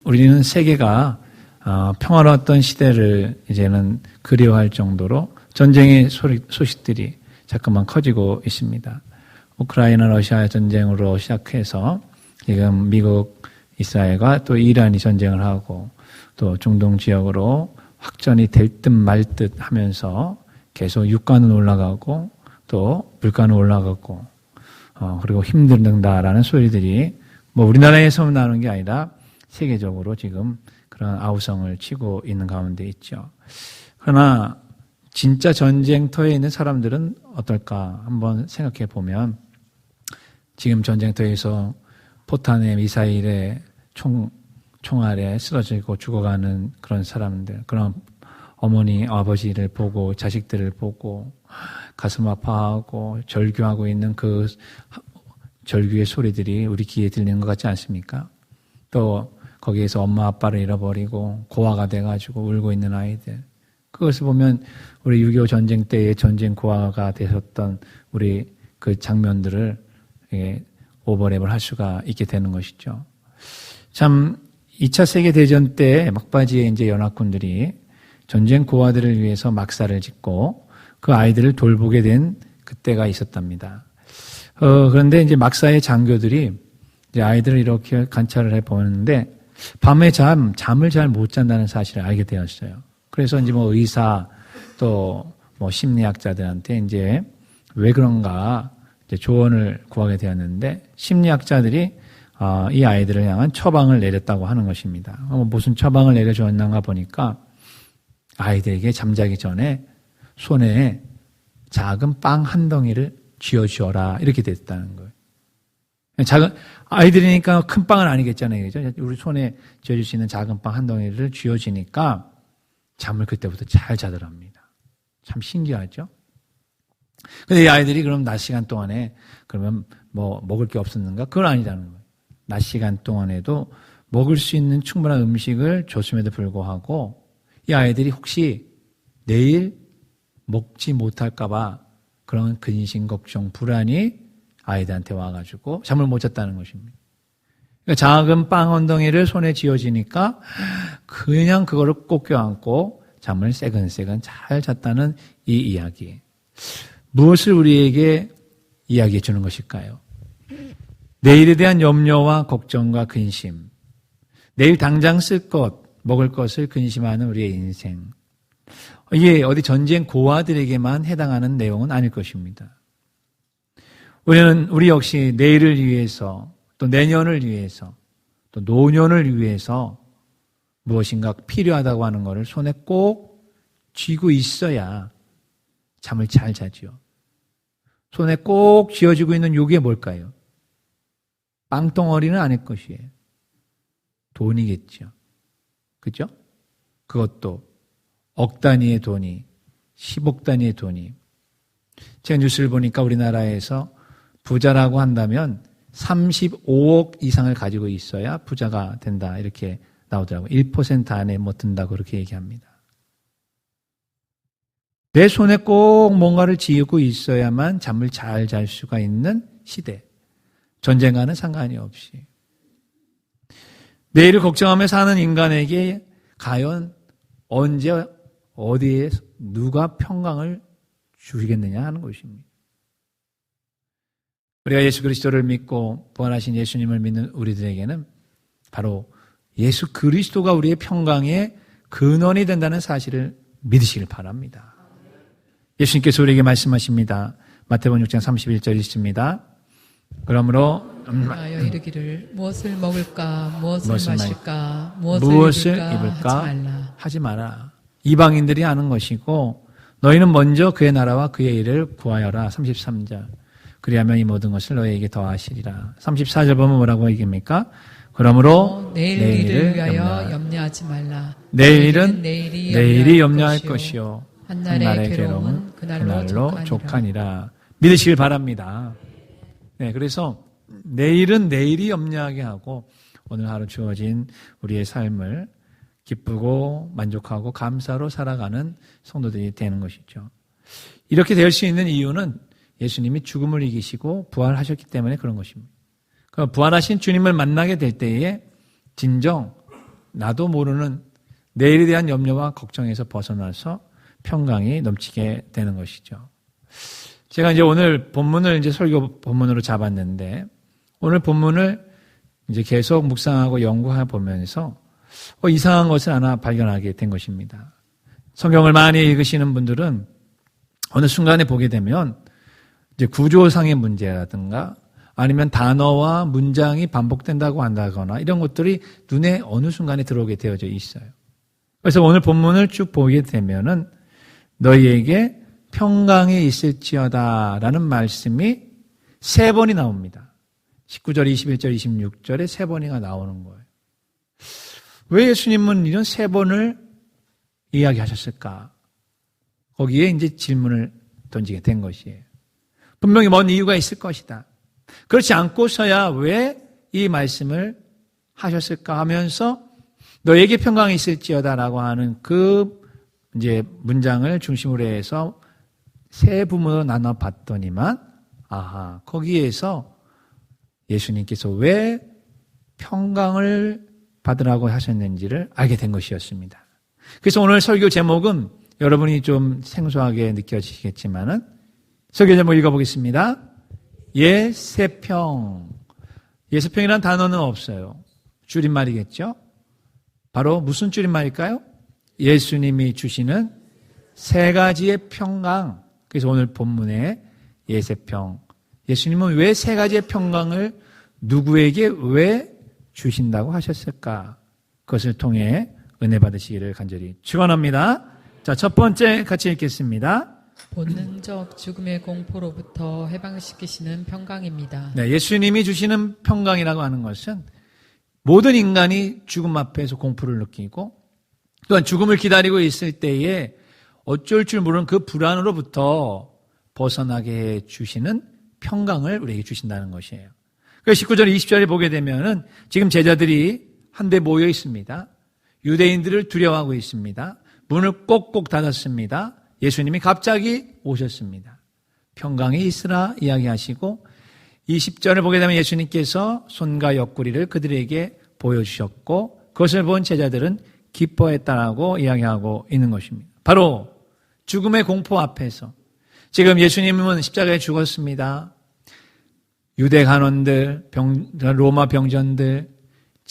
우리는 세계가 평화로웠던 시대를 이제는 그리워할 정도로 전쟁의 소식들이 자꾸만 커지고 있습니다. 우크라이나 러시아 전쟁으로 시작해서 지금 미국, 이스라엘과 또 이란이 전쟁을 하고 또 중동 지역으로 확전이 될 듯 말 듯 하면서 계속 유가는 올라가고 또 물가는 올라가고 그리고 힘들다라는 소리들이 뭐 우리나라에서만 나오는 게 아니라 세계적으로 지금 그런 아우성을 치고 있는 가운데 있죠. 그러나 진짜 전쟁터에 있는 사람들은 어떨까 한번 생각해 보면 지금 전쟁터에서 포탄에 미사일에 총알에 쓰러지고 죽어가는 그런 사람들, 그런 어머니, 아버지를 보고 자식들을 보고 가슴 아파하고 절규하고 있는 그 절규의 소리들이 우리 귀에 들리는 것 같지 않습니까? 또 거기에서 엄마 아빠를 잃어버리고 고아가 돼가지고 울고 있는 아이들, 그것을 보면 우리 6.25 전쟁 때의 전쟁 고아가 되셨던 우리 그 장면들을 오버랩을 할 수가 있게 되는 것이죠. 참 2차 세계대전 때 막바지에 이제 연합군들이 전쟁 고아들을 위해서 막사를 짓고 그 아이들을 돌보게 된 그때가 있었답니다. 그런데 이제 막사의 장교들이 이제 아이들을 이렇게 관찰을 해 보는데 밤에 잠을 잘 못 잔다는 사실을 알게 되었어요. 그래서 이제 뭐 의사 또 뭐 심리학자들한테 이제 왜 그런가 이제 조언을 구하게 되었는데 심리학자들이 이 아이들을 향한 처방을 내렸다고 하는 것입니다. 무슨 처방을 내려줬는가 보니까 아이들에게 잠자기 전에 손에 작은 빵 한 덩이를 쥐어주어라 이렇게 됐다는 거예요. 작은 아이들이니까 큰 빵은 아니겠잖아요, 그죠? 우리 손에 쥐어줄 수 있는 작은 빵 한 덩이를 쥐어주니까 잠을 그때부터 잘 자더랍니다. 참 신기하죠? 근데 이 아이들이 그럼 낮 시간 동안에 그러면 뭐 먹을 게 없었는가? 그건 아니라는 거예요. 낮 시간 동안에도 먹을 수 있는 충분한 음식을 줬음에도 불구하고 이 아이들이 혹시 내일 먹지 못할까봐 그런 근심, 걱정, 불안이 아이들한테 와가지고 잠을 못 잤다는 것입니다. 그러니까 작은 빵 한 덩이를 손에 쥐어지니까 그냥 그거를 꼭 껴안고 잠을 새근새근 잘 잤다는 이 이야기. 무엇을 우리에게 이야기해 주는 것일까요? 내일에 대한 염려와 걱정과 근심, 내일 당장 쓸 것, 먹을 것을 근심하는 우리의 인생. 이게 어디 전쟁 고아들에게만 해당하는 내용은 아닐 것입니다. 우리 역시 내일을 위해서, 또 내년을 위해서, 또 노년을 위해서 무엇인가 필요하다고 하는 것을 손에 꼭 쥐고 있어야 잠을 잘 자지요. 손에 꼭 쥐어지고 있는 요게 뭘까요? 빵덩어리는 아닐 것이에요. 돈이겠죠. 그죠? 그것도 억 단위의 돈이, 10억 단위의 돈이. 제가 뉴스를 보니까 우리나라에서 부자라고 한다면 35억 이상을 가지고 있어야 부자가 된다. 이렇게 나오더라고요. 1% 안에 못 든다고 그렇게 얘기합니다. 내 손에 꼭 뭔가를 쥐고 있어야만 잠을 잘 잘 수가 있는 시대. 전쟁과는 상관이 없이. 내일을 걱정하며 사는 인간에게 과연 언제 어디에 누가 평강을 주시겠느냐 하는 것입니다. 우리가 예수 그리스도를 믿고 부활하신 예수님을 믿는 우리들에게는 바로 예수 그리스도가 우리의 평강의 근원이 된다는 사실을 믿으시길 바랍니다. 예수님께서 우리에게 말씀하십니다. 마태복음 6장 31절 있습니다. 그러므로 이르기를 무엇을 먹을까, 무엇을 마실까, 무엇을 입을까 하지 마라. 이방인들이 하는 것이고 너희는 먼저 그의 나라와 그의 일을 구하여라. 33절. 그리하면 이 모든 것을 너희에게 더하시리라. 34절 보면 뭐라고 얘기합니까? 그러므로 내일을 위하여 염려하지 말라. 내일은 내일이 염려할 것이요 한 날의 괴로움은 그날로 족하니라. 믿으시길 바랍니다. 네, 그래서 내일은 내일이 염려하게 하고 오늘 하루 주어진 우리의 삶을 기쁘고 만족하고 감사로 살아가는 성도들이 되는 것이죠. 이렇게 될 수 있는 이유는 예수님이 죽음을 이기시고 부활하셨기 때문에 그런 것입니다. 부활하신 주님을 만나게 될 때에 진정 나도 모르는 내일에 대한 염려와 걱정에서 벗어나서 평강이 넘치게 되는 것이죠. 제가 이제 오늘 본문을 이제 설교 본문으로 잡았는데 오늘 본문을 이제 계속 묵상하고 연구해 보면서 이상한 것을 하나 발견하게 된 것입니다. 성경을 많이 읽으시는 분들은 어느 순간에 보게 되면 이제 구조상의 문제라든가 아니면 단어와 문장이 반복된다고 한다거나 이런 것들이 눈에 어느 순간에 들어오게 되어져 있어요. 그래서 오늘 본문을 쭉 보게 되면은 너희에게 평강이 있을지어다라는 말씀이 3번이 나옵니다. 19절, 21절, 26절에 3번이나 나오는 거예요. 왜 예수님은 이런 3번을 이야기하셨을까? 거기에 이제 질문을 던지게 된 것이에요. 분명히 뭔 이유가 있을 것이다. 그렇지 않고서야 왜 이 말씀을 하셨을까 하면서 너에게 평강이 있을지어다라고 하는 그 이제 문장을 중심으로 해서 3부문으로 나눠 봤더니만 거기에서 예수님께서 왜 평강을 받으라고 하셨는지를 알게 된 것이었습니다. 그래서 오늘 설교 제목은 여러분이 좀 생소하게 느껴지시겠지만은 설교 제목 읽어보겠습니다. 예세평. 예세평이라는 단어는 없어요. 줄임말이겠죠? 바로 무슨 줄임말일까요? 예수님이 주시는 3가지의 평강. 그래서 오늘 본문에 예세평. 예수님은 왜 3가지의 평강을 누구에게 왜 주신다고 하셨을까? 그것을 통해 은혜 받으시기를 간절히 축원합니다. 자, 첫 번째 같이 읽겠습니다. 본능적 죽음의 공포로부터 해방시키시는 평강입니다. 네, 예수님이 주시는 평강이라고 하는 것은 모든 인간이 죽음 앞에서 공포를 느끼고 또한 죽음을 기다리고 있을 때에 어쩔 줄 모르는 그 불안으로부터 벗어나게 해 주시는 평강을 우리에게 주신다는 것이에요. 그래서 19절, 20절에 보게 되면은 지금 제자들이 한데 모여 있습니다. 유대인들을 두려워하고 있습니다. 문을 꼭꼭 닫았습니다. 예수님이 갑자기 오셨습니다. 평강이 있으라 이야기하시고 20절을 보게 되면 예수님께서 손과 옆구리를 그들에게 보여주셨고 그것을 본 제자들은 기뻐했다라고 이야기하고 있는 것입니다. 바로 죽음의 공포 앞에서 지금 예수님은 십자가에 죽었습니다. 유대 간원들, 로마 병전들,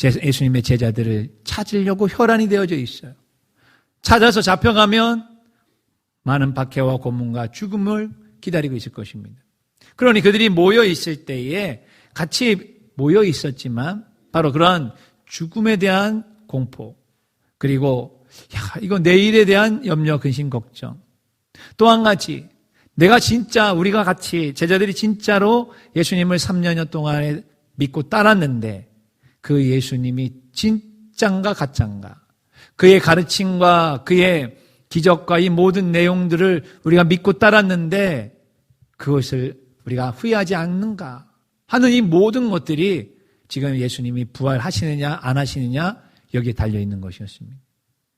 예수님의 제자들을 찾으려고 혈안이 되어져 있어요. 찾아서 잡혀가면 많은 박해와 고문과 죽음을 기다리고 있을 것입니다. 그러니 그들이 모여 있을 때에 같이 모여 있었지만 바로 그러한 죽음에 대한 공포 그리고 이거 내일에 대한 염려, 근심, 걱정 또 한 가지 내가 진짜 우리가 같이 제자들이 진짜로 예수님을 3년여 동안에 믿고 따랐는데 그 예수님이 진짠가 가짠가 그의 가르침과 그의 기적과 이 모든 내용들을 우리가 믿고 따랐는데 그것을 우리가 후회하지 않는가 하는 이 모든 것들이 지금 예수님이 부활하시느냐 안 하시느냐 여기에 달려있는 것이었습니다.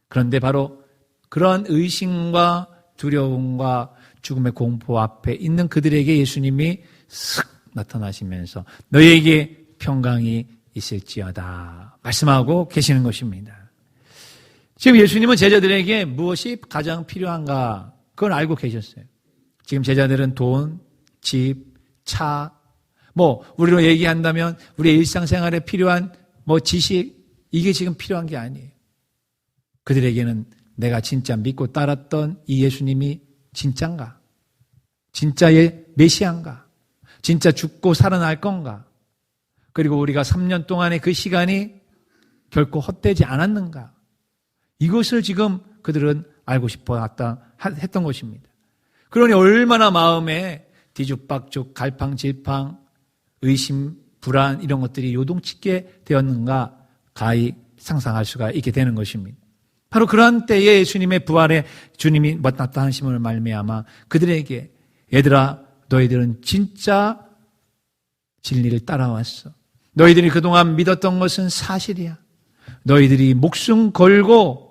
그런데 바로 그러한 의심과 두려움과 죽음의 공포 앞에 있는 그들에게 예수님이 슥 나타나시면서 너희에게 평강이 있을지어다 말씀하고 계시는 것입니다. 지금 예수님은 제자들에게 무엇이 가장 필요한가 그걸 알고 계셨어요. 지금 제자들은 돈, 집, 차, 우리로 얘기한다면 우리의 일상생활에 필요한 지식 이게 지금 필요한 게 아니에요. 그들에게는 내가 진짜 믿고 따랐던 이 예수님이 진짠가? 진짜의 메시아인가? 진짜 죽고 살아날 건가? 그리고 우리가 3년 동안의 그 시간이 결코 헛되지 않았는가? 이것을 지금 그들은 알고 싶어 했던 것입니다. 그러니 얼마나 마음에 뒤죽박죽, 갈팡질팡, 의심, 불안 이런 것들이 요동치게 되었는가 가히 상상할 수가 있게 되는 것입니다. 바로 그러한 때에 예수님의 부활에 주님이 나타나심을 말미암아 그들에게 얘들아 너희들은 진짜 진리를 따라왔어. 너희들이 그동안 믿었던 것은 사실이야. 너희들이 목숨 걸고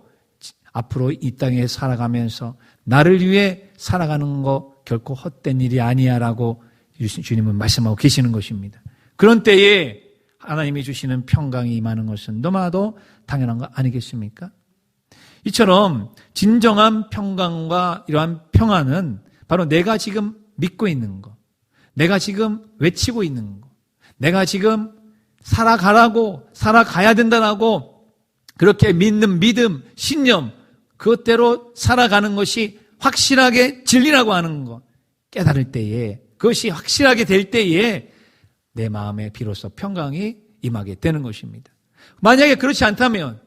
앞으로 이 땅에 살아가면서 나를 위해 살아가는 거 결코 헛된 일이 아니야 라고 주님은 말씀하고 계시는 것입니다. 그런 때에 하나님이 주시는 평강이 임하는 것은 너무나도 당연한 거 아니겠습니까? 이처럼 진정한 평강과 이러한 평안은 바로 내가 지금 믿고 있는 것, 내가 지금 외치고 있는 것, 내가 지금 살아가라고, 살아가야 된다라고 그렇게 믿는 믿음, 신념, 그것대로 살아가는 것이 확실하게 진리라고 하는 것, 깨달을 때에, 그것이 확실하게 될 때에 내 마음에 비로소 평강이 임하게 되는 것입니다. 만약에 그렇지 않다면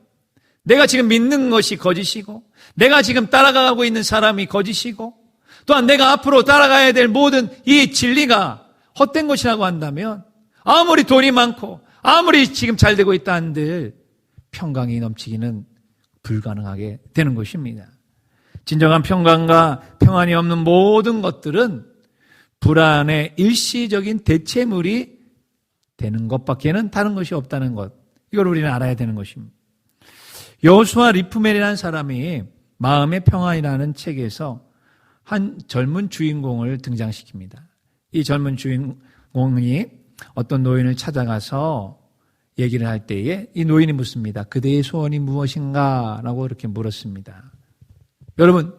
내가 지금 믿는 것이 거짓이고 내가 지금 따라가고 있는 사람이 거짓이고 또한 내가 앞으로 따라가야 될 모든 이 진리가 헛된 것이라고 한다면 아무리 돈이 많고 아무리 지금 잘 되고 있다 한들 평강이 넘치기는 불가능하게 되는 것입니다. 진정한 평강과 평안이 없는 모든 것들은 불안의 일시적인 대체물이 되는 것밖에는 다른 것이 없다는 것, 이걸 우리는 알아야 되는 것입니다. 여호수아 리프멜이라는 사람이 마음의 평안이라는 책에서 한 젊은 주인공을 등장시킵니다. 이 젊은 주인공이 어떤 노인을 찾아가서 얘기를 할 때에 이 노인이 묻습니다. 그대의 소원이 무엇인가? 라고 이렇게 물었습니다. 여러분,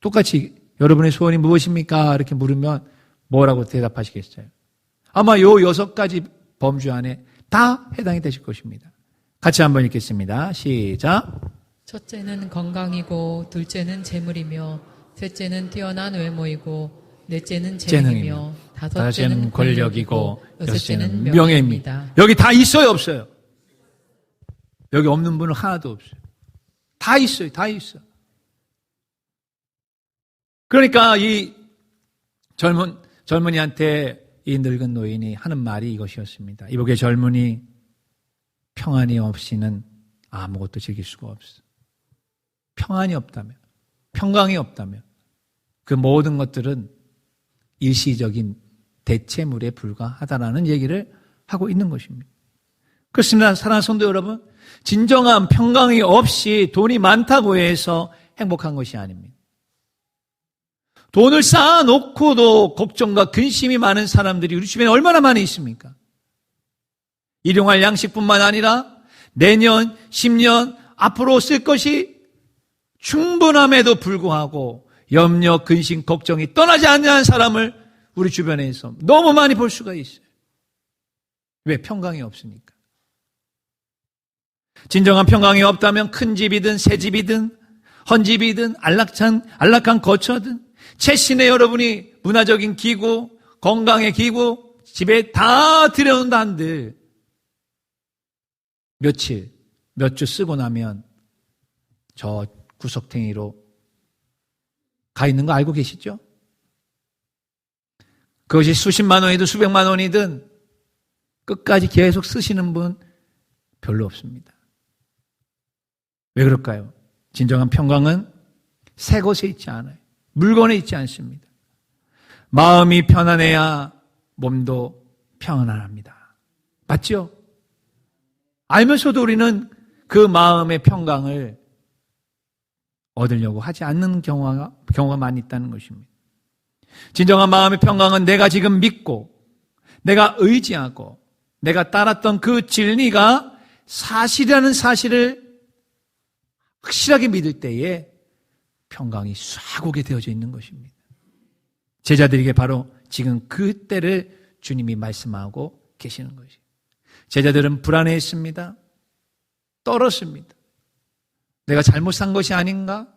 똑같이 여러분의 소원이 무엇입니까? 이렇게 물으면 뭐라고 대답하시겠어요? 아마 요 6가지 범주 안에 다 해당이 되실 것입니다. 같이 한번 읽겠습니다. 시작. 첫째는 건강이고, 둘째는 재물이며, 셋째는 뛰어난 외모이고, 넷째는 재능이며, 다섯째는 권력이고, 여섯째는 명예입니다. 여기 다 있어요, 없어요? 여기 없는 분은 하나도 없어요. 다 있어요, 다 있어요. 그러니까 이 젊은이한테 이 늙은 노인이 하는 말이 이것이었습니다. 이복의 젊은이, 평안이 없이는 아무것도 즐길 수가 없어. 평안이 없다면, 평강이 없다면 그 모든 것들은 일시적인 대체물에 불과하다라는 얘기를 하고 있는 것입니다. 그렇습니다. 사랑하는 성도 여러분, 진정한 평강이 없이 돈이 많다고 해서 행복한 것이 아닙니다. 돈을 쌓아놓고도 걱정과 근심이 많은 사람들이 우리 주변에 얼마나 많이 있습니까? 일용할 양식뿐만 아니라 내년, 10년 앞으로 쓸 것이 충분함에도 불구하고 염려, 근심, 걱정이 떠나지 않는 사람을 우리 주변에서 너무 많이 볼 수가 있어요. 왜? 평강이 없으니까. 진정한 평강이 없다면 큰 집이든 새 집이든 헌 집이든 안락한 거처든 최신의 여러분이 문화적인 기구, 건강의 기구 집에 다 들여놓는다 한들 며칠, 몇 주 쓰고 나면 저 구석탱이로 가 있는 거 알고 계시죠? 그것이 수십만 원이든 수백만 원이든 끝까지 계속 쓰시는 분 별로 없습니다. 왜 그럴까요? 진정한 평강은 새 것에 있지 않아요. 물건에 있지 않습니다. 마음이 편안해야 몸도 평안합니다. 맞죠? 알면서도 우리는 그 마음의 평강을 얻으려고 하지 않는 경우가 많이 있다는 것입니다. 진정한 마음의 평강은 내가 지금 믿고 내가 의지하고 내가 따랐던 그 진리가 사실이라는 사실을 확실하게 믿을 때에 평강이 싹 오게 되어져 있는 것입니다. 제자들에게 바로 지금 그 때를 주님이 말씀하고 계시는 것이에요. 제자들은 불안해했습니다. 떨었습니다. 내가 잘못 산 것이 아닌가?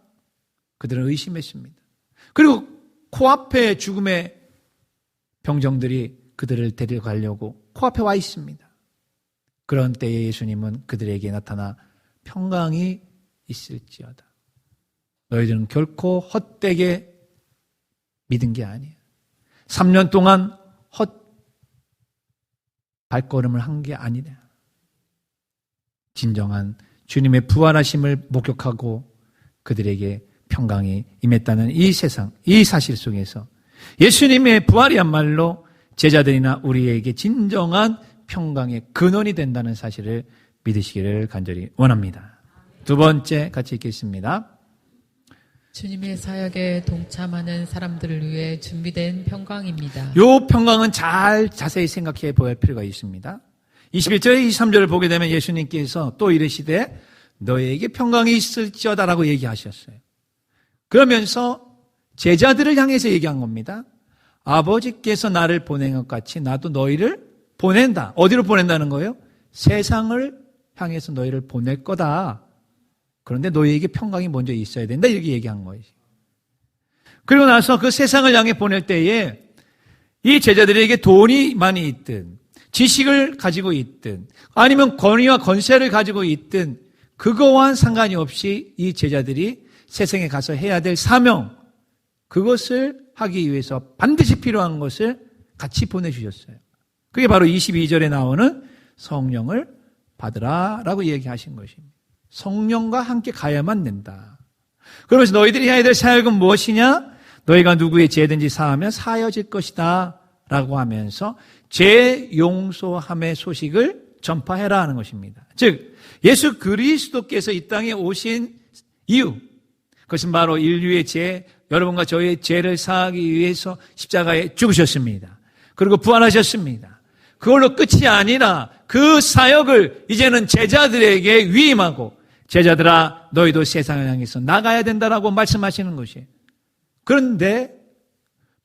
그들은 의심했습니다. 그리고 코앞에 죽음의 병정들이 그들을 데려가려고 코앞에 와 있습니다. 그런 때에 예수님은 그들에게 나타나 평강이 있을지어다. 너희들은 결코 헛되게 믿은 게 아니에요. 3년 동안 헛 발걸음을 한 게 아니라 진정한 주님의 부활하심을 목격하고 그들에게 평강이 임했다는 이 세상, 이 사실 속에서 예수님의 부활이야말로 제자들이나 우리에게 진정한 평강의 근원이 된다는 사실을 믿으시기를 간절히 원합니다. 두 번째 같이 읽겠습니다. 주님의 사역에 동참하는 사람들을 위해 준비된 평강입니다. 이 평강은 잘 자세히 생각해 보아야 할 필요가 있습니다. 21절에 23절을 보게 되면 예수님께서 또 이르시되 너희에게 평강이 있을지어다라고 얘기하셨어요. 그러면서 제자들을 향해서 얘기한 겁니다. 아버지께서 나를 보낸 것 같이 나도 너희를 보낸다. 어디로 보낸다는 거예요? 세상을 향해서 너희를 보낼 거다. 그런데 너희에게 평강이 먼저 있어야 된다. 이렇게 얘기한 거예요. 그리고 나서 그 세상을 향해 보낼 때에 이 제자들에게 돈이 많이 있든 지식을 가지고 있든 아니면 권위와 권세를 가지고 있든 그거와는 상관이 없이 이 제자들이 세상에 가서 해야 될 사명, 그것을 하기 위해서 반드시 필요한 것을 같이 보내주셨어요. 그게 바로 22절에 나오는 성령을 받으라라고 얘기하신 것입니다. 성령과 함께 가야만 된다. 그러면서 너희들이 해야 될 사역은 무엇이냐? 너희가 누구의 죄든지 사하면 사여질 것이다 라고 하면서 죄 용서함의 소식을 전파해라 하는 것입니다. 즉 예수 그리스도께서 이 땅에 오신 이유, 그것은 바로 인류의 죄, 여러분과 저의 죄를 사하기 위해서 십자가에 죽으셨습니다. 그리고 부활하셨습니다. 그걸로 끝이 아니라 그 사역을 이제는 제자들에게 위임하고 제자들아 너희도 세상을 향해서 나가야 된다라고 말씀하시는 것이에요. 그런데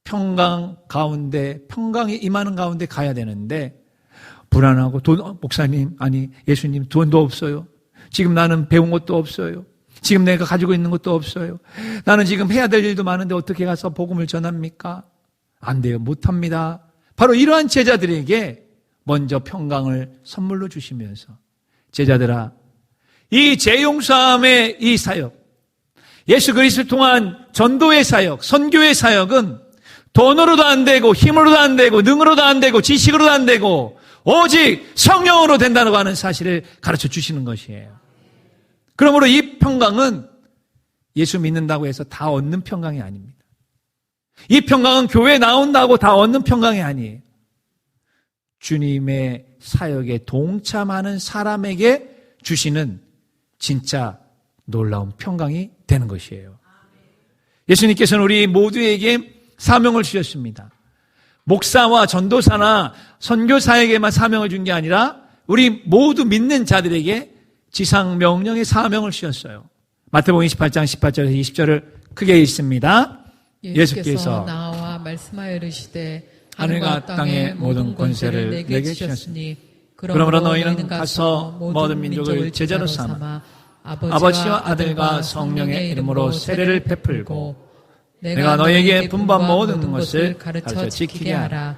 평강 가운데, 평강이 임하는 가운데 가야 되는데 불안하고 목사님, 아니 예수님 돈도 없어요. 지금 나는 배운 것도 없어요. 지금 내가 가지고 있는 것도 없어요. 나는 지금 해야 될 일도 많은데 어떻게 가서 복음을 전합니까? 안 돼요. 못합니다. 바로 이러한 제자들에게 먼저 평강을 선물로 주시면서 제자들아 이 죄용서함의 이 사역, 예수 그리스도를 통한 전도의 사역, 선교의 사역은 돈으로도 안 되고 힘으로도 안 되고 능으로도 안 되고 지식으로도 안 되고 오직 성령으로 된다고 하는 사실을 가르쳐 주시는 것이에요. 그러므로 이 평강은 예수 믿는다고 해서 다 얻는 평강이 아닙니다. 이 평강은 교회에 나온다고 다 얻는 평강이 아니에요. 주님의 사역에 동참하는 사람에게 주시는 진짜 놀라운 평강이 되는 것이에요. 예수님께서는 우리 모두에게 사명을 주셨습니다. 목사와 전도사나 선교사에게만 사명을 준 게 아니라 우리 모두 믿는 자들에게 지상 명령의 사명을 주셨어요. 마태복음 28장 18절에서 20절을 크게 읽습니다. 예수께서 나와 말씀하여 이르시되 하늘과 땅의 모든 권세를 내게 주셨으니 그러므로 너희는 가서 모든 민족을 제자로 삼아 아버지와 아들과 성령의 이름으로 세례를 베풀고 내가 너희에게 분부한 모든 것을 가르쳐 지키게 하라.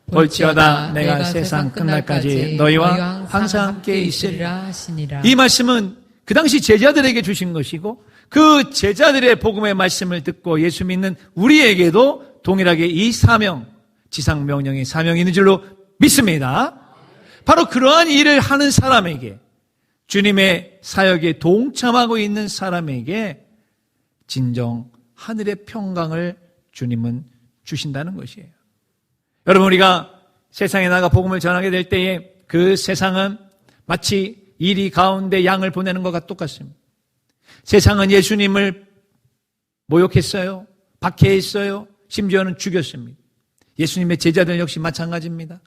볼지어다 내가 세상 끝날까지 너희와 항상 함께 있으리라 하시니라. 이 말씀은 그 당시 제자들에게 주신 것이고 그 제자들의 복음의 말씀을 듣고 예수 믿는 우리에게도 동일하게 이 사명, 지상 명령의 사명이 있는 줄로 믿습니다. 바로 그러한 일을 하는 사람에게, 주님의 사역에 동참하고 있는 사람에게 진정 하늘의 평강을 주님은 주신다는 것이에요. 여러분, 우리가 세상에 나가 복음을 전하게 될 때에 그 세상은 마치 이리 가운데 양을 보내는 것과 똑같습니다. 세상은 예수님을 모욕했어요. 박해했어요. 심지어는 죽였습니다. 예수님의 제자들 역시 마찬가지입니다.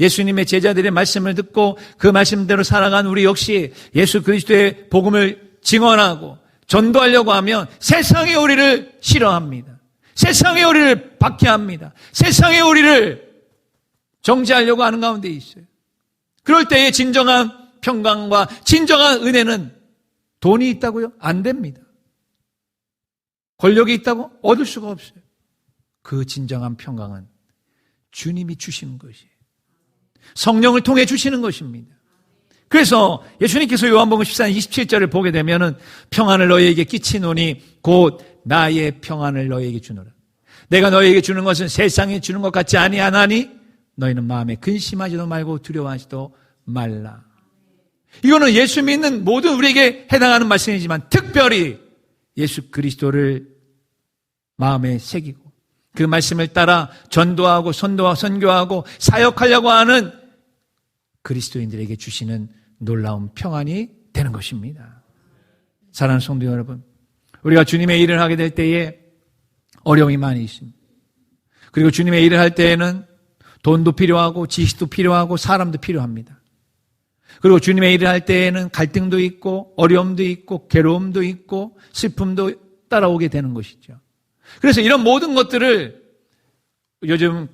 예수님의 제자들의 말씀을 듣고 그 말씀대로 살아간 우리 역시 예수 그리스도의 복음을 증언하고 전도하려고 하면 세상이 우리를 싫어합니다. 세상이 우리를 박해합니다. 세상이 우리를 정죄하려고 하는 가운데 있어요. 그럴 때의 진정한 평강과 진정한 은혜는 돈이 있다고요? 안 됩니다. 권력이 있다고? 얻을 수가 없어요. 그 진정한 평강은 주님이 주시는 것이에요. 성령을 통해 주시는 것입니다. 그래서 예수님께서 요한복음 14장 27절을 보게 되면은 평안을 너희에게 끼치노니 곧 나의 평안을 너희에게 주노라. 내가 너희에게 주는 것은 세상에 주는 것 같지 아니하나니 너희는 마음에 근심하지도 말고 두려워하지도 말라. 이거는 예수 믿는 모든 우리에게 해당하는 말씀이지만 특별히 예수 그리스도를 마음에 새기고 그 말씀을 따라 전도하고 선교하고 사역하려고 하는 그리스도인들에게 주시는 놀라운 평안이 되는 것입니다. 사랑하는 성도 여러분, 우리가 주님의 일을 하게 될 때에 어려움이 많이 있습니다. 그리고 주님의 일을 할 때에는 돈도 필요하고 지식도 필요하고 사람도 필요합니다. 그리고 주님의 일을 할 때에는 갈등도 있고 어려움도 있고 괴로움도 있고 슬픔도 따라오게 되는 것이죠. 그래서 이런 모든 것들을 요즘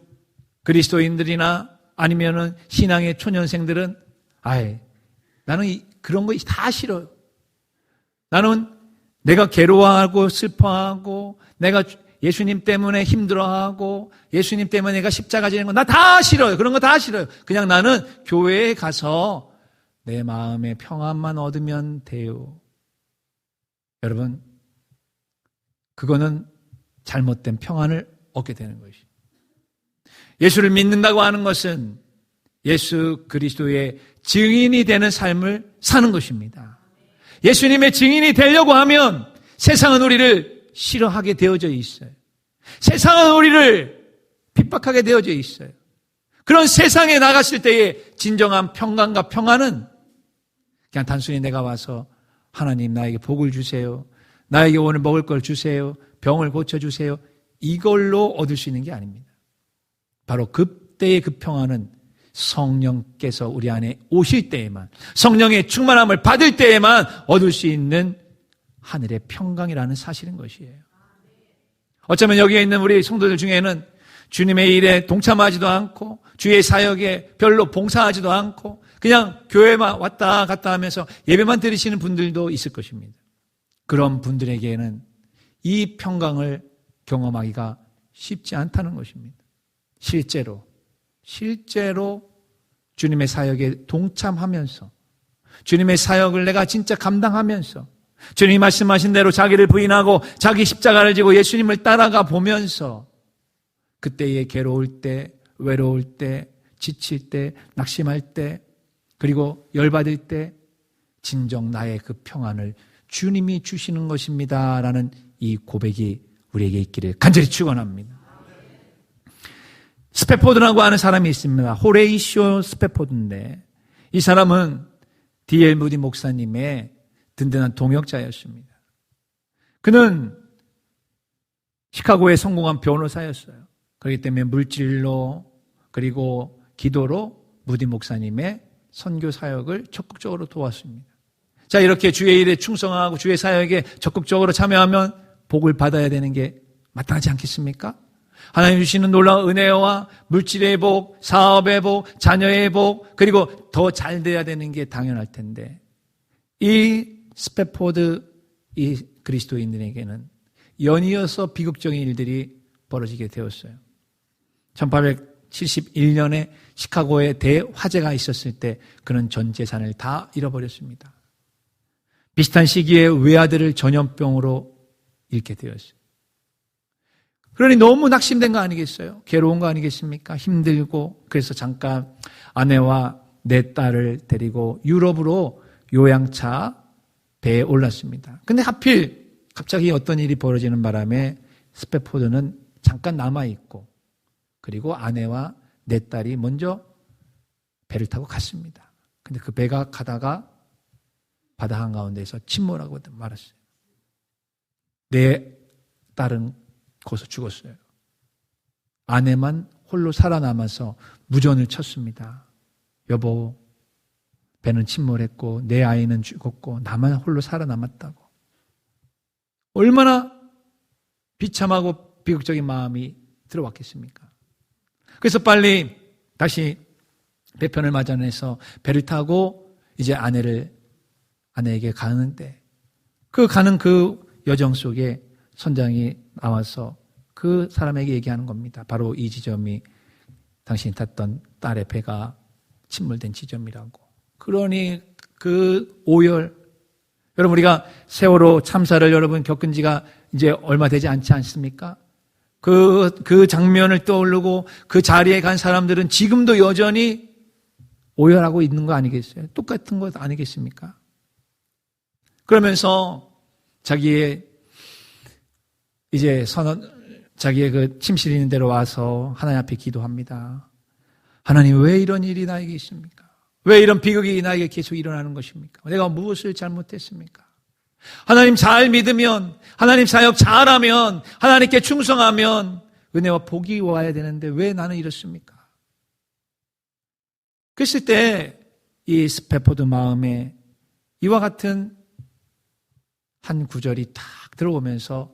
그리스도인들이나 아니면은 신앙의 초년생들은 나는 그런 거 다 싫어요. 나는 내가 괴로워하고 슬퍼하고 내가 예수님 때문에 힘들어하고 예수님 때문에 내가 십자가 지는 거 나 다 싫어요. 그런 거 다 싫어요. 그냥 나는 교회에 가서 내 마음의 평안만 얻으면 돼요. 여러분, 그거는 잘못된 평안을 얻게 되는 것이죠. 예수를 믿는다고 하는 것은 예수 그리스도의 증인이 되는 삶을 사는 것입니다. 예수님의 증인이 되려고 하면 세상은 우리를 싫어하게 되어져 있어요. 세상은 우리를 핍박하게 되어져 있어요. 그런 세상에 나갔을 때의 진정한 평강과 평안은 그냥 단순히 내가 와서 하나님 나에게 복을 주세요. 나에게 오늘 먹을 걸 주세요. 병을 고쳐주세요. 이걸로 얻을 수 있는 게 아닙니다. 바로 그때의 그 평안은 성령께서 우리 안에 오실 때에만, 성령의 충만함을 받을 때에만 얻을 수 있는 하늘의 평강이라는 사실인 것이에요. 어쩌면 여기에 있는 우리 성도들 중에는 주님의 일에 동참하지도 않고 주의 사역에 별로 봉사하지도 않고 그냥 교회만 왔다 갔다 하면서 예배만 드리시는 분들도 있을 것입니다. 그런 분들에게는 이 평강을 경험하기가 쉽지 않다는 것입니다. 실제로 주님의 사역에 동참하면서 주님의 사역을 내가 진짜 감당하면서 주님이 말씀하신 대로 자기를 부인하고 자기 십자가를 지고 예수님을 따라가 보면서 그때에 괴로울 때, 외로울 때, 지칠 때, 낙심할 때, 그리고 열받을 때 진정 나의 그 평안을 주님이 주시는 것입니다 라는 이 고백이 우리에게 있기를 간절히 축원합니다. 스패포드라고 하는 사람이 있습니다. 호레이시오 스패포드인데 이 사람은 D.L. 무디 목사님의 든든한 동역자였습니다. 그는 시카고에 성공한 변호사였어요. 그렇기 때문에 물질로 그리고 기도로 무디 목사님의 선교 사역을 적극적으로 도왔습니다. 자, 이렇게 주의 일에 충성하고 주의 사역에 적극적으로 참여하면 복을 받아야 되는 게 마땅하지 않겠습니까? 하나님 주시는 놀라운 은혜와 물질의 복, 사업의 복, 자녀의 복, 그리고 더 잘 돼야 되는 게 당연할 텐데 이 스패포드 이 그리스도인들에게는 연이어서 비극적인 일들이 벌어지게 되었어요. 1871년에 시카고에 대화재가 있었을 때 그는 전 재산을 다 잃어버렸습니다. 비슷한 시기에 외아들을 전염병으로 잃게 되었어요. 그러니 너무 낙심된 거 아니겠어요? 괴로운 거 아니겠습니까? 힘들고 그래서 잠깐 아내와 내 딸을 데리고 유럽으로 요양차 배에 올랐습니다. 근데 하필 갑자기 어떤 일이 벌어지는 바람에 스패포드는 잠깐 남아있고 그리고 아내와 내 딸이 먼저 배를 타고 갔습니다. 근데 그 배가 가다가 바다 한가운데에서 침몰하고 말았어요. 내 딸은 거기서 죽었어요. 아내만 홀로 살아남아서 무전을 쳤습니다. 여보, 배는 침몰했고 내 아이는 죽었고 나만 홀로 살아남았다고. 얼마나 비참하고 비극적인 마음이 들어왔겠습니까? 그래서 빨리 다시 배편을 맞아내서 배를 타고 이제 아내에게 가는데 가는 그 여정 속에 선장이 나와서 그 사람에게 얘기하는 겁니다. 바로 이 지점이 당신이 탔던 딸의 배가 침몰된 지점이라고. 그러니 그 오열, 여러분 우리가 세월호 참사를 여러분 겪은 지가 이제 얼마 되지 않지 않습니까? 그 장면을 떠오르고 그 자리에 간 사람들은 지금도 여전히 오열하고 있는 거 아니겠어요? 똑같은 것 아니겠습니까? 그러면서 자기의 자기의 그 침실 있는 데로 와서 하나님 앞에 기도합니다. 하나님 왜 이런 일이 나에게 있습니까? 왜 이런 비극이 나에게 계속 일어나는 것입니까? 내가 무엇을 잘못했습니까? 하나님 잘 믿으면, 하나님 사역 잘하면, 하나님께 충성하면 은혜와 복이 와야 되는데 왜 나는 이렇습니까? 그랬을 때 이 스페포드 마음에 이와 같은 한 구절이 딱 들어오면서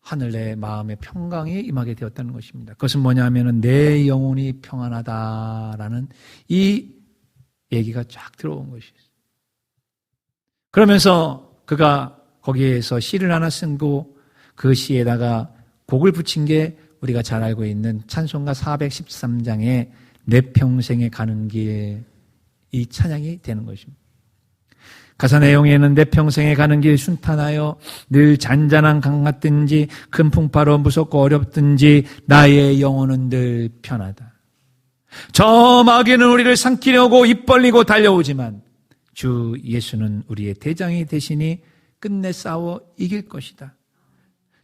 하늘 내 마음의 평강이 임하게 되었다는 것입니다. 그것은 뭐냐면은 내 영혼이 평안하다라는 이 얘기가 쫙 들어온 것이에요. 그러면서 그가 거기에서 시를 하나 쓰고 그 시에다가 곡을 붙인 게 우리가 잘 알고 있는 찬송가 413장의 내 평생에 가는 길, 이 찬양이 되는 것입니다. 가사 내용에는 내 평생에 가는 길 순탄하여 늘 잔잔한 강 같든지 큰 풍파로 무섭고 어렵든지 나의 영혼은 늘 편하다. 저 마귀는 우리를 삼키려고 입 벌리고 달려오지만 주 예수는 우리의 대장이 되시니 끝내 싸워 이길 것이다.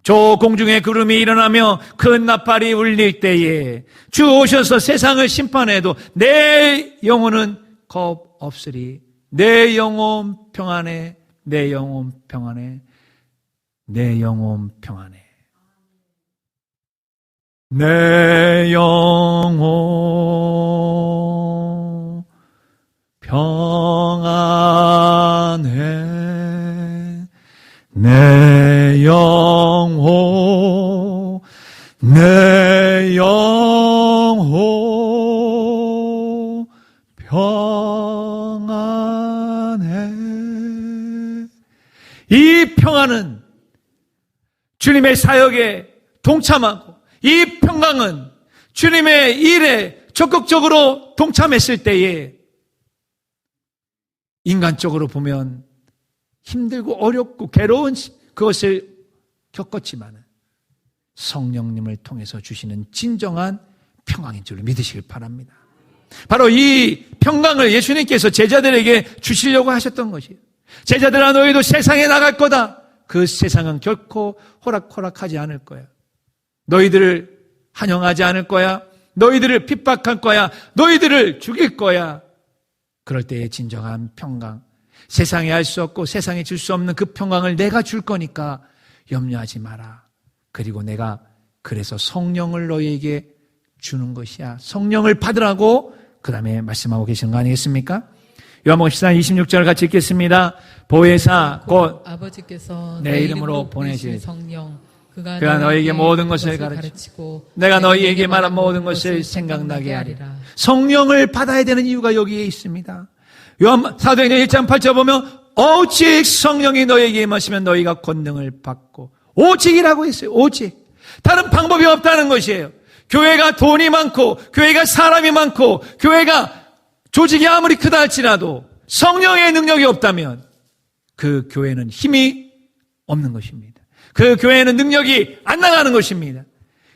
저 공중에 구름이 일어나며 큰 나팔이 울릴 때에 주 오셔서 세상을 심판해도 내 영혼은 겁 없으리. 내 영혼 평안해, 내 영혼 평안해, 내 영혼 평안해. 내 영혼 평안해, 내 영혼, 내 영혼 평안해. 이 평안은 주님의 사역에 동참하고 이 평강은 주님의 일에 적극적으로 동참했을 때에 인간적으로 보면 힘들고 어렵고 괴로운 그것을 겪었지만 성령님을 통해서 주시는 진정한 평강인 줄 믿으시길 바랍니다. 바로 이 평강을 예수님께서 제자들에게 주시려고 하셨던 것이에요. 제자들아 너희도 세상에 나갈 거다. 그 세상은 결코 호락호락하지 않을 거야. 너희들을 환영하지 않을 거야. 너희들을 핍박할 거야. 너희들을 죽일 거야. 그럴 때의 진정한 평강, 세상에 알 수 없고 세상에 줄 수 없는 그 평강을 내가 줄 거니까 염려하지 마라. 그리고 내가 그래서 성령을 너희에게 주는 것이야. 성령을 받으라고 그 다음에 말씀하고 계시는 거 아니겠습니까? 요한복음 14장 26절 같이 읽겠습니다. 보혜사 곧 아버지께서 내 이름으로 보내실 성령 그가 너희에게 모든 것을 가르치고 내가 너희에게 말한 모든 것을 생각나게 하리라. 성령을 받아야 되는 이유가 여기에 있습니다. 사도행전 1장 8절 보면 오직 성령이 너희에게 임하시면 너희가 권능을 받고, 오직이라고 했어요. 오직. 다른 방법이 없다는 것이에요. 교회가 돈이 많고 교회가 사람이 많고 교회가 조직이 아무리 크다 할지라도 성령의 능력이 없다면 그 교회는 힘이 없는 것입니다. 그 교회는 능력이 안 나가는 것입니다.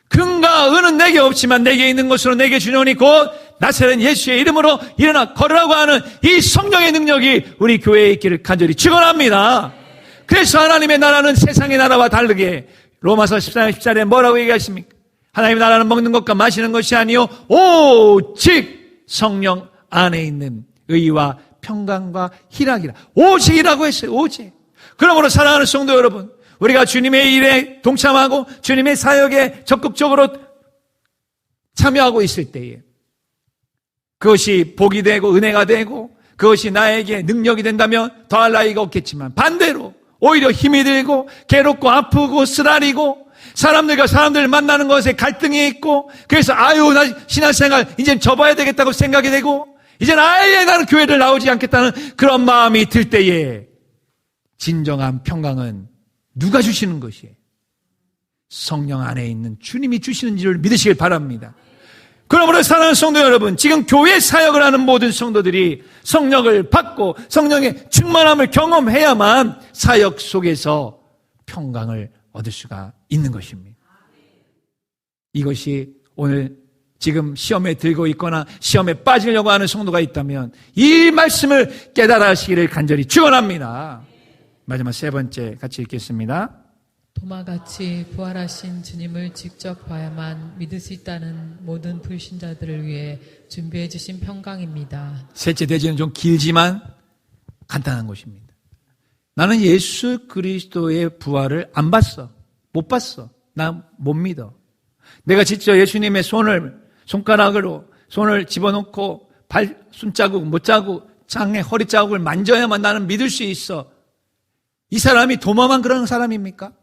금과 은은 내게 없지만 내게 있는 것으로 내게 주노니 곧 나사렛 예수의 이름으로 일어나 걸으라고 하는 이 성령의 능력이 우리 교회에 있기를 간절히 축원합니다. 그래서 하나님의 나라는 세상의 나라와 다르게 로마서 14장 14절에 뭐라고 얘기하십니까? 하나님의 나라는 먹는 것과 마시는 것이 아니요 오직 성령 안에 있는 의와 평강과 희락이라. 오직이라고 했어요. 오직. 그러므로 사랑하는 성도 여러분, 우리가 주님의 일에 동참하고 주님의 사역에 적극적으로 참여하고 있을 때에 그것이 복이 되고 은혜가 되고 그것이 나에게 능력이 된다면 더할 나위가 없겠지만 반대로 오히려 힘이 들고 괴롭고 아프고 쓰라리고 사람들과 사람들을 만나는 것에 갈등이 있고 그래서 아유 나 신앙생활 이젠 접어야 되겠다고 생각이 되고 이젠 아예 나는 교회를 나오지 않겠다는 그런 마음이 들 때에 진정한 평강은 누가 주시는 것이에요? 성령 안에 있는 주님이 주시는 줄 믿으시길 바랍니다. 그러므로 사랑하는 성도 여러분, 지금 교회 사역을 하는 모든 성도들이 성령을 받고 성령의 충만함을 경험해야만 사역 속에서 평강을 얻을 수가 있는 것입니다. 이것이 오늘 지금 시험에 들고 있거나 시험에 빠지려고 하는 성도가 있다면 이 말씀을 깨달아 하시기를 간절히 축원합니다. 마지막 세 번째 같이 읽겠습니다. 도마같이 부활하신 주님을 직접 봐야만 믿을 수 있다는 모든 불신자들을 위해 준비해 주신 평강입니다. 셋째 대지는 좀 길지만 간단한 것입니다. 나는 예수 그리스도의 부활을 안 봤어. 못 봤어. 나 못 믿어. 내가 직접 예수님의 손가락으로 손을 집어넣고 발 손자국, 못자국 장의 허리 자국을 만져야만 나는 믿을 수 있어. 이 사람이 도마만 그런 사람입니까?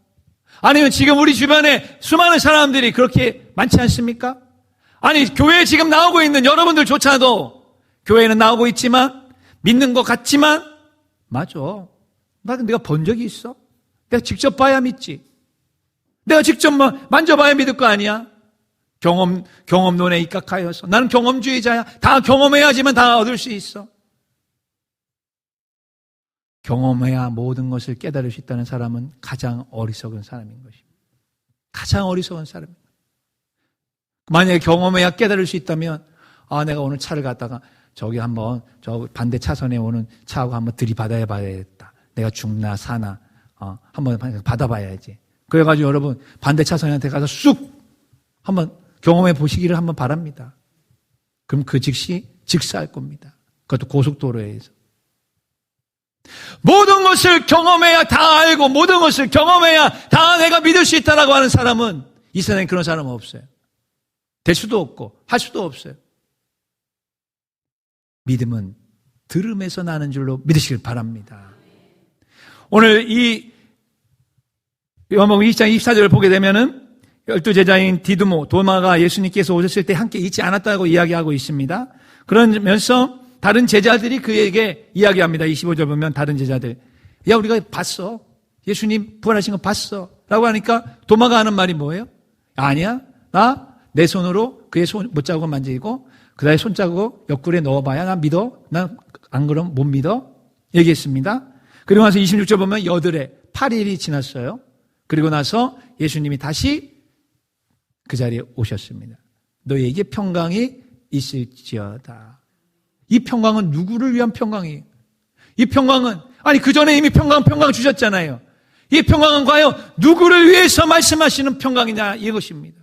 아니면 지금 우리 주변에 수많은 사람들이 그렇게 많지 않습니까? 아니, 교회에 지금 나오고 있는 여러분들조차도 교회에는 나오고 있지만 믿는 것 같지만 맞아. 내가 본 적이 있어? 내가 직접 봐야 믿지. 내가 직접 만져봐야 믿을 거 아니야? 경험론에 입각하여서 나는 경험주의자야. 다 경험해야지만 다 얻을 수 있어. 경험해야 모든 것을 깨달을 수 있다는 사람은 가장 어리석은 사람인 것입니다. 가장 어리석은 사람입니다. 만약에 경험해야 깨달을 수 있다면 내가 오늘 차를 갖다가 저기 한번 저 반대 차선에 오는 차하고 한번 들이받아야겠다. 내가 죽나 사나 한번 받아봐야지. 그래가지고 여러분 반대 차선한테 가서 쑥 한번 경험해 보시기를 한번 바랍니다. 그럼 그 즉시 직사할 겁니다. 그것도 고속도로에서. 모든 것을 경험해야 다 알고 모든 것을 경험해야 다 내가 믿을 수 있다라고 하는 사람은 이 세상에 그런 사람은 없어요. 될 수도 없고 할 수도 없어요. 믿음은 들음에서 나는 줄로 믿으시길 바랍니다. 오늘 이 요한복음 2장 24절을 보게 되면은 12제자인 디두모, 도마가 예수님께서 오셨을 때 함께 있지 않았다고 이야기하고 있습니다. 그러면서 다른 제자들이 그에게 이야기합니다. 25절 보면 다른 제자들, 야 우리가 봤어. 예수님 부활하신 거 봤어. 라고 하니까 도마가 하는 말이 뭐예요? 아니야. 나 내 손으로 그의 못자국을 만지고 그다음에 손자국 옆구리에 넣어봐야 나 믿어. 난 안 그럼 못 믿어. 얘기했습니다. 그리고 나서 26절 보면 여드레 8일이 지났어요. 그리고 나서 예수님이 다시 그 자리에 오셨습니다. 너희에게 평강이 있을지어다. 이 평강은 누구를 위한 평강이에요? 이 평강은 아니 그 전에 이미 평강 주셨잖아요. 이 평강은 과연 누구를 위해서 말씀하시는 평강이냐 이것입니다.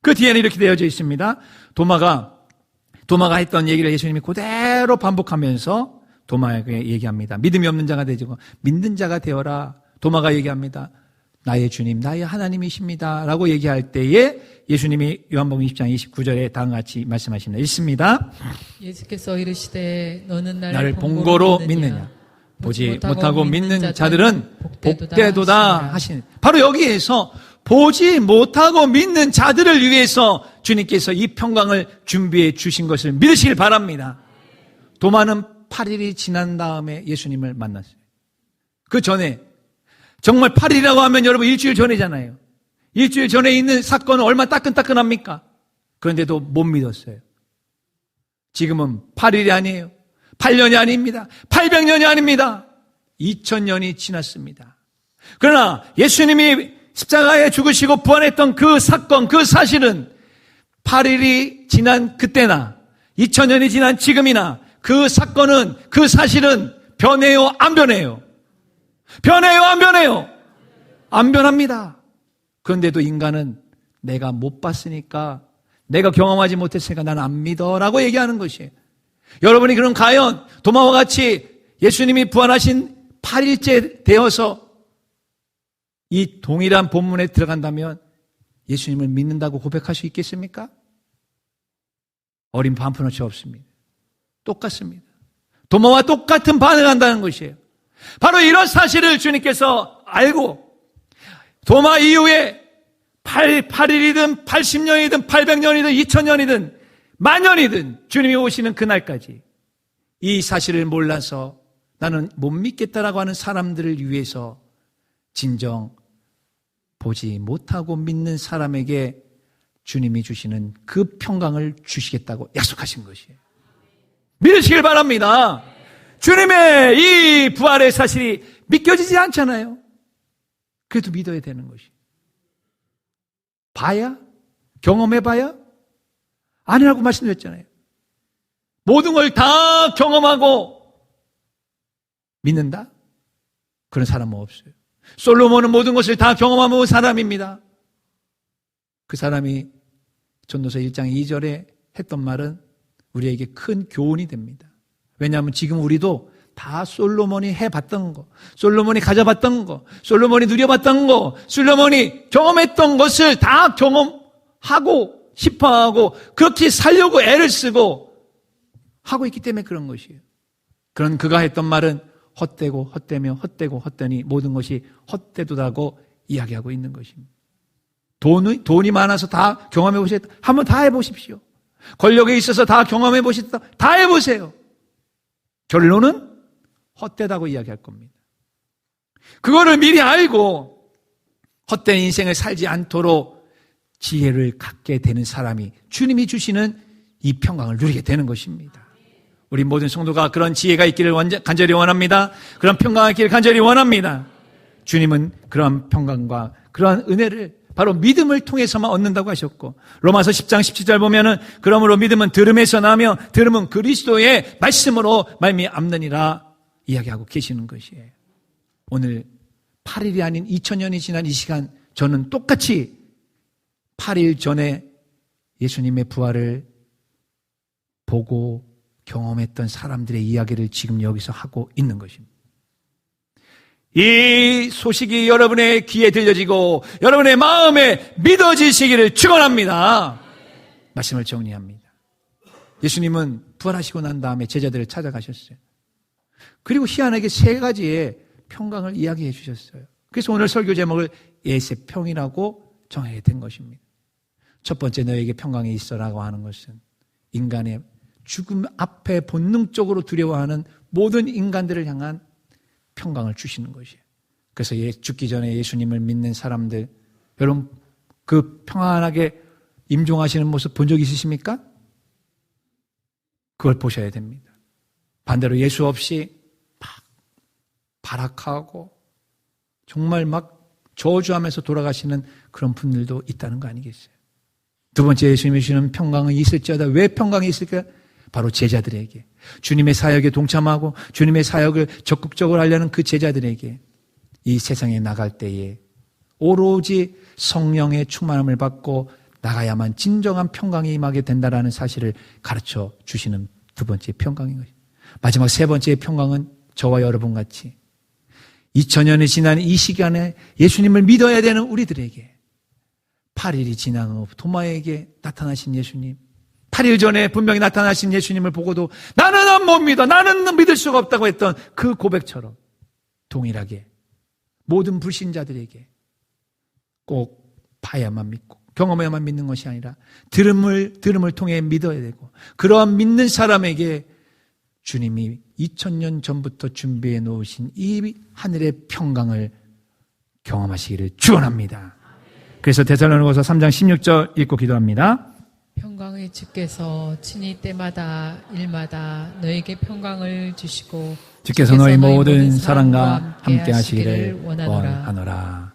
그 뒤에는 이렇게 되어져 있습니다. 도마가 했던 얘기를 예수님이 그대로 반복하면서 도마에게 얘기합니다. 믿음이 없는 자가 되지고 믿는 자가 되어라. 도마가 얘기합니다. 나의 주님, 나의 하나님이십니다. 라고 얘기할 때에 예수님이 요한복음 20장 29절에 다음과 같이 말씀하십니다. 읽습니다. 예수께서 이르시되 너는 나를 본고로 믿느냐? 보지 못하고 믿는 자들은 복되도다 하시는. 바로 여기에서 보지 못하고 믿는 자들을 위해서 주님께서 이 평강을 준비해 주신 것을 믿으시길 바랍니다. 도마는 8일이 지난 다음에 예수님을 만났어요. 그 전에 정말 8일이라고 하면 여러분 일주일 전이잖아요. 일주일 전에 있는 사건은 얼마나 따끈따끈합니까? 그런데도 못 믿었어요. 지금은 8일이 아니에요. 8년이 아닙니다. 800년이 아닙니다. 2000년이 지났습니다. 그러나 예수님이 십자가에 죽으시고 부활했던 그 사건, 그 사실은 8일이 지난 그때나 2000년이 지난 지금이나 그 사건은, 그 사실은 변해요, 안 변해요? 변해요, 안 변해요? 안 변합니다. 그런데도 인간은 내가 못 봤으니까, 내가 경험하지 못했으니까 나는 안 믿어 라고 얘기하는 것이에요. 여러분이 그럼 과연 도마와 같이 예수님이 부활하신 8일째 되어서 이 동일한 본문에 들어간다면 예수님을 믿는다고 고백할 수 있겠습니까? 어린 반푼어치 없습니다. 똑같습니다. 도마와 똑같은 반응을 한다는 것이에요. 바로 이런 사실을 주님께서 알고 도마 이후에 8일이든 80년이든 800년이든 2000년이든 만년이든 주님이 오시는 그날까지 이 사실을 몰라서 나는 못 믿겠다라고 하는 사람들을 위해서 진정 보지 못하고 믿는 사람에게 주님이 주시는 그 평강을 주시겠다고 약속하신 것이에요. 믿으시길 바랍니다. 주님의 이 부활의 사실이 믿겨지지 않잖아요. 그래도 믿어야 되는 것이. 봐야? 경험해봐야? 아니라고 말씀드렸잖아요. 모든 걸 다 경험하고 믿는다? 그런 사람은 없어요. 솔로몬은 모든 것을 다 경험한 사람입니다. 그 사람이 전도서 1장 2절에 했던 말은 우리에게 큰 교훈이 됩니다. 왜냐하면 지금 우리도 다 솔로몬이 해봤던 거, 솔로몬이 가져봤던 거, 솔로몬이 누려봤던 거, 솔로몬이 경험했던 것을 다 경험하고 싶어하고 그렇게 살려고 애를 쓰고 하고 있기 때문에 그런 것이에요. 그런 그가 했던 말은 헛되고 헛되며 헛되고 헛되니 모든 것이 헛되도다고 이야기하고 있는 것입니다. 돈이 많아서 다 경험해 보셨다. 한번 다 해보십시오. 권력에 있어서 다 경험해 보셨다. 다 해보세요. 결론은 헛되다고 이야기할 겁니다. 그거를 미리 알고 헛된 인생을 살지 않도록 지혜를 갖게 되는 사람이 주님이 주시는 이 평강을 누리게 되는 것입니다. 우리 모든 성도가 그런 지혜가 있기를 간절히 원합니다. 그런 평강이 있기를 간절히 원합니다. 주님은 그런 평강과 그러한 은혜를 바로 믿음을 통해서만 얻는다고 하셨고, 로마서 10장 17절 보면은 그러므로 믿음은 들음에서 나며 들음은 그리스도의 말씀으로 말미암느니라 이야기하고 계시는 것이에요. 오늘 8일이 아닌 2000년이 지난 이 시간, 저는 똑같이 8일 전에 예수님의 부활을 보고 경험했던 사람들의 이야기를 지금 여기서 하고 있는 것입니다. 이 소식이 여러분의 귀에 들려지고 여러분의 마음에 믿어지시기를 축원합니다. 말씀을 정리합니다. 예수님은 부활하시고 난 다음에 제자들을 찾아가셨어요. 그리고 희한하게 3가지의 평강을 이야기해 주셨어요. 그래서 오늘 설교 제목을 예세평이라고 정하게 된 것입니다. 첫 번째, 너에게 평강이 있어라고 하는 것은 인간의 죽음 앞에 본능적으로 두려워하는 모든 인간들을 향한 평강을 주시는 것이에요. 그래서 죽기 전에 예수님을 믿는 사람들, 여러분 그 평안하게 임종하시는 모습 본 적 있으십니까? 그걸 보셔야 됩니다. 반대로 예수 없이 막 발악하고 정말 막 저주하면서 돌아가시는 그런 분들도 있다는 거 아니겠어요? 두 번째, 예수님이 주시는 평강은 있을지어다. 왜 평강이 있을까요? 바로 제자들에게, 주님의 사역에 동참하고 주님의 사역을 적극적으로 하려는 그 제자들에게 이 세상에 나갈 때에 오로지 성령의 충만함을 받고 나가야만 진정한 평강이 임하게 된다는 사실을 가르쳐 주시는 두 번째 평강인 것입니다. 마지막 세 번째의 평강은 저와 여러분 같이 2000년이 지난 이 시간에 예수님을 믿어야 되는 우리들에게 8일이 지난 후 도마에게 나타나신 예수님, 8일 전에 분명히 나타나신 예수님을 보고도 나는 못 믿어, 나는 믿을 수가 없다고 했던 그 고백처럼 동일하게 모든 불신자들에게 꼭 봐야만 믿고 경험해야만 믿는 것이 아니라 들음을 통해 믿어야 되고, 그러한 믿는 사람에게 주님이 2000년 전부터 준비해 놓으신 이 하늘의 평강을 경험하시기를 축원합니다. 그래서 데살로니가서 3장 16절 읽고 기도합니다. 평강의 주께서 친히 때마다 일마다 너에게 평강을 주시고 주께서 너희 모든 사랑과 함께 하시기를 원하노라.